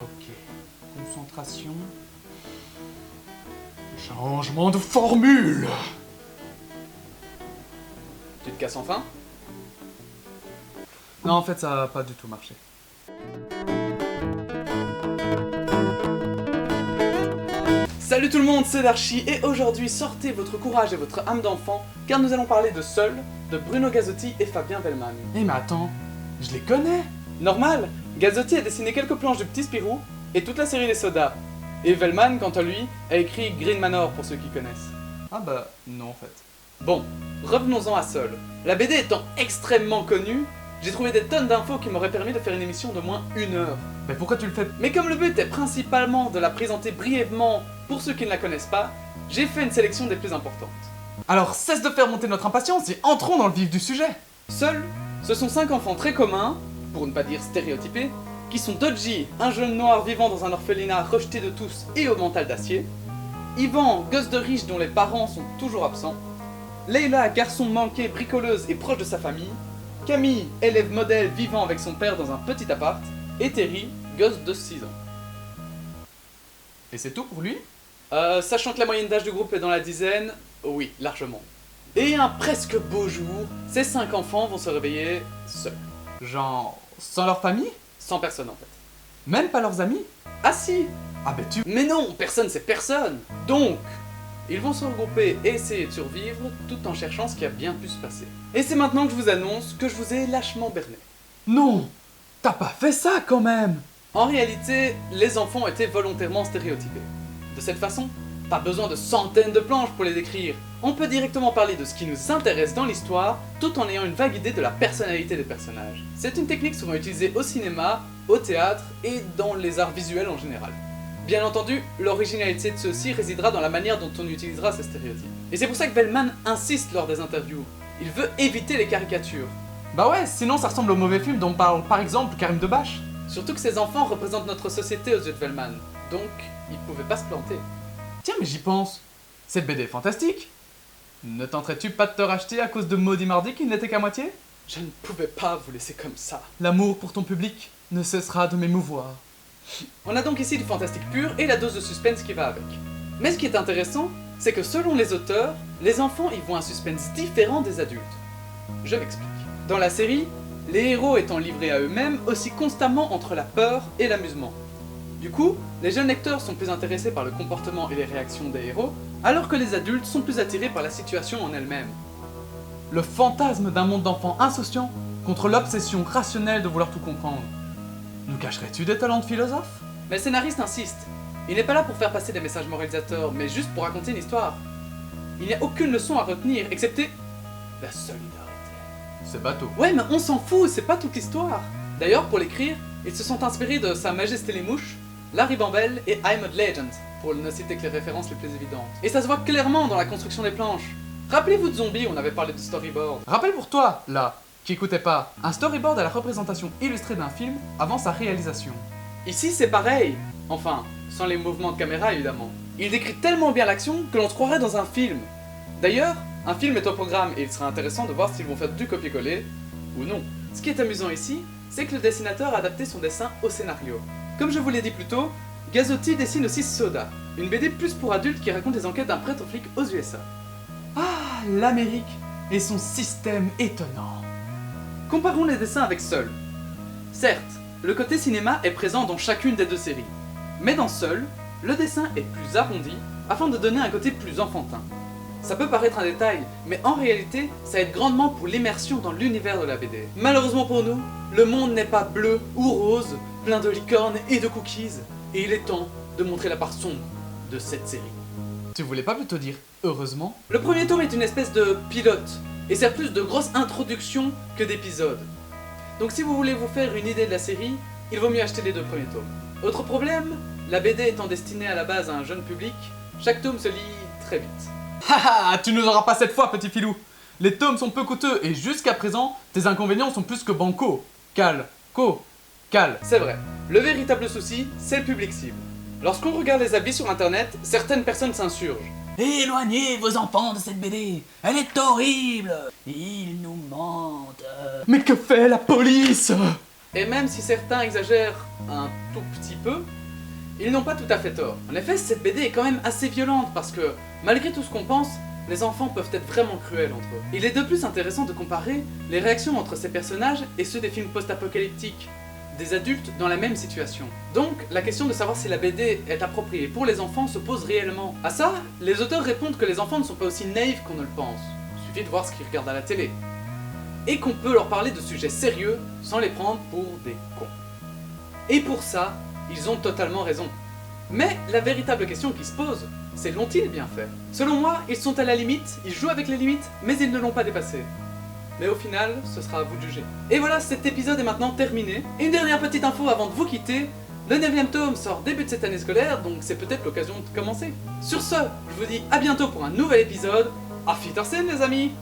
Ok, concentration. Changement de formule. Tu te casses enfin? Non, en fait, ça a pas du tout marché. Salut tout le monde, c'est Darchi et aujourd'hui sortez votre courage et votre âme d'enfant car nous allons parler de Seul, de Bruno Gazzotti et Fabien Wellman. Eh mais attends, je les connais. Normal, Gazzotti a dessiné quelques planches du Petit Spirou et toute la série des Sodas. Et Wellman, quant à lui, a écrit Green Manor pour ceux qui connaissent. Ah bah non en fait. Bon, revenons-en à Seul. La BD étant extrêmement connue, j'ai trouvé des tonnes d'infos qui m'auraient permis de faire une émission de moins 1 heure. Mais pourquoi tu le fais? Mais comme le but est principalement de la présenter brièvement pour ceux qui ne la connaissent pas, j'ai fait une sélection des plus importantes. Alors cesse de faire monter notre impatience et entrons dans le vif du sujet. Seul, ce sont 5 enfants très communs, pour ne pas dire stéréotypés, qui sont Dodgy, un jeune noir vivant dans un orphelinat rejeté de tous et au mental d'acier, Ivan, gosse de riche dont les parents sont toujours absents, Leila, garçon manqué, bricoleuse et proche de sa famille, Camille, élève modèle vivant avec son père dans un petit appart, et Terry, gosse de 6 ans. Et c'est tout pour lui? Sachant que la moyenne d'âge du groupe est dans la dizaine, oui, largement. Et un presque beau jour, ces 5 enfants vont se réveiller seuls. Genre, sans leur famille? Sans personne en fait. Même pas leurs amis? Ah si! Ah bah tu... Mais non, personne c'est personne! Donc, ils vont se regrouper et essayer de survivre tout en cherchant ce qui a bien pu se passer. Et c'est maintenant que je vous annonce que je vous ai lâchement berné. Non! T'as pas fait ça quand même! En réalité, les enfants étaient volontairement stéréotypés. De cette façon, pas besoin de centaines de planches pour les décrire. On peut directement parler de ce qui nous intéresse dans l'histoire, tout en ayant une vague idée de la personnalité des personnages. C'est une technique souvent utilisée au cinéma, au théâtre et dans les arts visuels en général. Bien entendu, l'originalité de ceux-ci résidera dans la manière dont on utilisera ces stéréotypes. Et c'est pour ça que Wellman insiste lors des interviews. Il veut éviter les caricatures. Bah ouais, sinon ça ressemble au mauvais film dont parle par exemple Karim Debache. Surtout que ces enfants représentent notre société aux yeux de Wellman, donc ils pouvaient pas se planter. Tiens mais j'y pense. Cette BD est fantastique. Ne tenterais-tu pas de te racheter à cause de Maudit Mardi qui n'était qu'à moitié? Je ne pouvais pas vous laisser comme ça. L'amour pour ton public ne cessera de m'émouvoir. On a donc ici du fantastique pur et la dose de suspense qui va avec. Mais ce qui est intéressant, c'est que selon les auteurs, les enfants y voient un suspense différent des adultes. Je m'explique. Dans la série, les héros étant livrés à eux-mêmes oscillent constamment entre la peur et l'amusement. Du coup, les jeunes lecteurs sont plus intéressés par le comportement et les réactions des héros, alors que les adultes sont plus attirés par la situation en elle-même. Le fantasme d'un monde d'enfants insouciants contre l'obsession rationnelle de vouloir tout comprendre. Nous cacherais-tu des talents de philosophe? Mais le scénariste insiste. Il n'est pas là pour faire passer des messages moralisateurs, mais juste pour raconter une histoire. Il n'y a aucune leçon à retenir, excepté la solidarité. C'est bateau. Ouais, mais on s'en fout, c'est pas toute l'histoire. D'ailleurs, pour l'écrire, ils se sont inspirés de Sa Majesté les Mouches, La Ribambelle et I'm a Legend, pour ne citer que les références les plus évidentes. Et ça se voit clairement dans la construction des planches. Rappelez-vous de Zombie, on avait parlé de storyboard. Rappelle pour toi, là, qui écoutait pas, un storyboard à la représentation illustrée d'un film avant sa réalisation. Ici, c'est pareil. Enfin, sans les mouvements de caméra, évidemment. Il décrit tellement bien l'action que l'on se croirait dans un film. D'ailleurs, un film est au programme et il sera intéressant de voir s'ils vont faire du copier-coller ou non. Ce qui est amusant ici, c'est que le dessinateur a adapté son dessin au scénario. Comme je vous l'ai dit plus tôt, Gazzotti dessine aussi Soda, une BD plus pour adultes qui raconte les enquêtes d'un prêtre flic aux USA. Ah, l'Amérique et son système étonnant. Comparons les dessins avec Seul. Certes, le côté cinéma est présent dans chacune des deux séries, mais dans Seul, le dessin est plus arrondi afin de donner un côté plus enfantin. Ça peut paraître un détail, mais en réalité, ça aide grandement pour l'immersion dans l'univers de la BD. Malheureusement pour nous, le monde n'est pas bleu ou rose, plein de licornes et de cookies, et il est temps de montrer la part sombre de cette série. Tu voulais pas plutôt dire heureusement? Le premier tome est une espèce de pilote, et sert plus de grosse introduction que d'épisode. Donc si vous voulez vous faire une idée de la série, il vaut mieux acheter les 2 premiers tomes. Autre problème, la BD étant destinée à la base à un jeune public, chaque tome se lit très vite. Haha, tu nous auras pas cette fois, petit filou. Les tomes sont peu coûteux et jusqu'à présent, tes inconvénients sont plus que banco. Cal. C'est vrai, le véritable souci, c'est le public cible. Lorsqu'on regarde les avis sur internet, certaines personnes s'insurgent. Éloignez vos enfants de cette BD, elle est horrible. Ils nous mentent. Mais que fait la police? Et même si certains exagèrent un tout petit peu, ils n'ont pas tout à fait tort. En effet, cette BD est quand même assez violente parce que, malgré tout ce qu'on pense, les enfants peuvent être vraiment cruels entre eux. Il est de plus intéressant de comparer les réactions entre ces personnages et ceux des films post-apocalyptiques, des adultes dans la même situation. Donc, la question de savoir si la BD est appropriée pour les enfants se pose réellement. À ça, les auteurs répondent que les enfants ne sont pas aussi naïfs qu'on ne le pense. Il suffit de voir ce qu'ils regardent à la télé. Et qu'on peut leur parler de sujets sérieux sans les prendre pour des cons. Et pour ça, ils ont totalement raison. Mais la véritable question qui se pose, c'est l'ont-ils bien fait? Selon moi, ils sont à la limite, ils jouent avec les limites, mais ils ne l'ont pas dépassé. Mais au final, ce sera à vous de juger. Et voilà, cet épisode est maintenant terminé. Une dernière petite info avant de vous quitter. Le 9ème tome sort début de cette année scolaire, donc c'est peut-être l'occasion de commencer. Sur ce, je vous dis à bientôt pour un nouvel épisode. Auf Wiedersehen les amis!